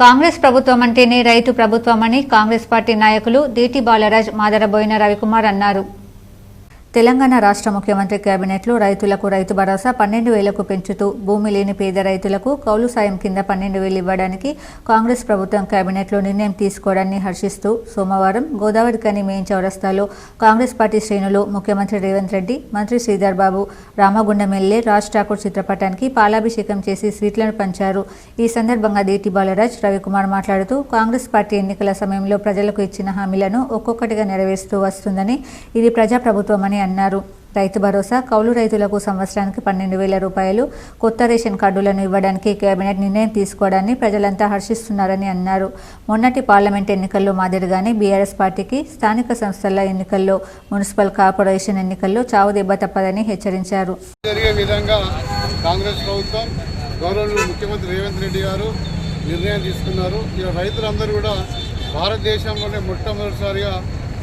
కాంగ్రెస్ ప్రభుత్వం అంటేనే రైతు ప్రభుత్వమని కాంగ్రెస్ పార్టీ నాయకులు దీటి బాలరాజ్, మాదరబోయిన రవికుమార్ అన్నారు. తెలంగాణ రాష్ట్ర ముఖ్యమంత్రి కేబినెట్లో రైతులకు రైతు భరోసా 12,000కు పెంచుతూ భూమి లేని పేద రైతులకు కౌలు సాయం కింద 12,000 ఇవ్వడానికి కాంగ్రెస్ ప్రభుత్వం కేబినెట్లో నిర్ణయం తీసుకోవడాన్ని హర్షిస్తూ సోమవారం గోదావరి కని మెయిన్ చౌరస్తాలో కాంగ్రెస్ పార్టీ శ్రేణులు ముఖ్యమంత్రి రేవంత్ రెడ్డి, మంత్రి శ్రీధర్ బాబు, రామగుండం ఎమ్మెల్యే రాజ్ ఠాకూర్ చిత్రపటానికి పాలాభిషేకం చేసి స్వీట్లను పంచారు. ఈ సందర్భంగా దీటి బాలరాజ్, రవికుమార్ మాట్లాడుతూ కాంగ్రెస్ పార్టీ ఎన్నికల సమయంలో ప్రజలకు ఇచ్చిన హామీలను ఒక్కొక్కటిగా నెరవేరుస్తూ వస్తుందని, ఇది ప్రజాప్రభుత్వమని అన్నారు. రైతు భరోసా, కౌలు రైతులకు సంవత్సరానికి 12,000 రూపాయలు, కొత్త రేషన్ కార్డులను ఇవ్వడానికి కేబినెట్ నిర్ణయం తీసుకోవడాన్ని ప్రజలంతా హర్షిస్తున్నారని అన్నారు. మొన్నటి పార్లమెంట్ ఎన్నికల్లో మాదిరిగానే బీఆర్ఎస్ పార్టీకి స్థానిక సంస్థల ఎన్నికల్లో, మున్సిపల్ కార్పొరేషన్ ఎన్నికల్లో చావుదెబ్బ తప్పదని హెచ్చరించారు. కాంగ్రెస్ ప్రభుత్వం గౌరవనీయులు ముఖ్యమంత్రి రేవంత్ రెడ్డి గారు నిర్ణయం తీసుకున్నారు. ఈ రైతులందరూ కూడా భారతదేశంలోనే మొట్టమొదటిసారిగా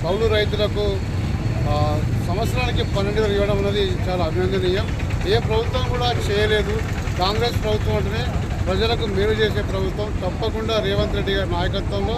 కౌలు రైతులకు సంవత్సరానికి 12,000 ఇవ్వడం అనేది చాలా అభినందనీయం. ఏ ప్రభుత్వం కూడా చేయలేదు. కాంగ్రెస్ ప్రభుత్వం అంటేనే ప్రజలకు మేలు చేసే ప్రభుత్వం. తప్పకుండా రేవంత్ రెడ్డి గారి నాయకత్వంలో,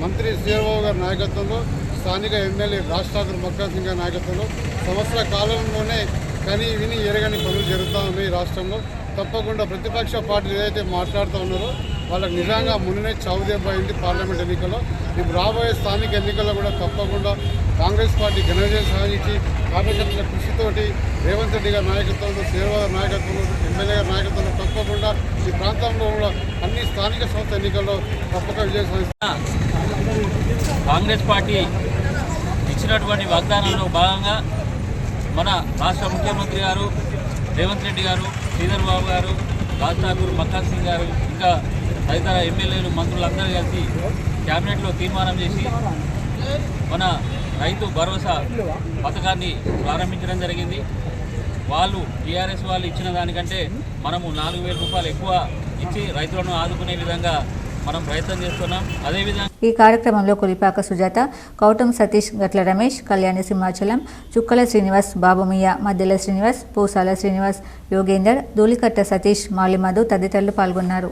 మంత్రి శ్రీధర్బాబు గారి నాయకత్వంలో, స్థానిక ఎమ్మెల్యే రాజ్ ఠాకూర్ మక్కా సింగ్ గారి నాయకత్వంలో సంవత్సర కాలంలోనే కని విని ఎరగని పనులు జరుగుతూ ఉన్నాయి రాష్ట్రంలో. తప్పకుండా ప్రతిపక్ష పార్టీలు ఏదైతే మాట్లాడుతూ ఉన్నారో వాళ్ళకి నిజంగా మొన్ననే చావుదెబ్బ అయింది పార్లమెంట్ ఎన్నికల్లో. ఇప్పుడు రాబోయే స్థానిక ఎన్నికల్లో కూడా తప్పకుండా కాంగ్రెస్ పార్టీ ఘన విజయం సాధించి కార్యకర్తల కృషితోటి రేవంత్ రెడ్డి గారి నాయకత్వంలో, శ్రీధర్ గారి నాయకత్వంలో, ఎమ్మెల్యే గారి నాయకత్వంలో తప్పకుండా ఈ ప్రాంతంలో కూడా అన్ని స్థానిక సంస్థ ఎన్నికల్లో తప్పక విజయం సాధిస్తారు. కాంగ్రెస్ పార్టీ ఇచ్చినటువంటి వాగ్దానాల్లో భాగంగా మన రాష్ట్ర ముఖ్యమంత్రి గారు రేవంత్ రెడ్డి గారు, శ్రీధర్ బాబు గారు, రాజ్ ఠాకూర్, మక్కా సింగ్ గారు, ఇంకా తదితర ఎమ్మెల్యేలు, మంత్రులందరూ కలిసి క్యాబినెట్లో తీర్మానం చేసి మన రైతు భరోసా పథకాన్ని ప్రారంభించడం జరిగింది. వాళ్ళు టీఆర్ఎస్ వాళ్ళు ఇచ్చిన దానికంటే మనము 4,000 రూపాయలు ఎక్కువ ఇచ్చి రైతులను ఆదుకునే విధంగా మనం ప్రయత్నం చేస్తున్నాం. అదేవిధంగా ఈ కార్యక్రమంలో కులిపాక సుజాత, కౌటం సతీష్, గట్ల రమేష్, కళ్యాణి సింహాచలం, చుక్కల శ్రీనివాస్, బాబుమియా, మద్దెల శ్రీనివాస్, పూసాల శ్రీనివాస్, యోగేందర్, ధూళికట్ట సతీష్, మాలిమధు తదితరులు పాల్గొన్నారు.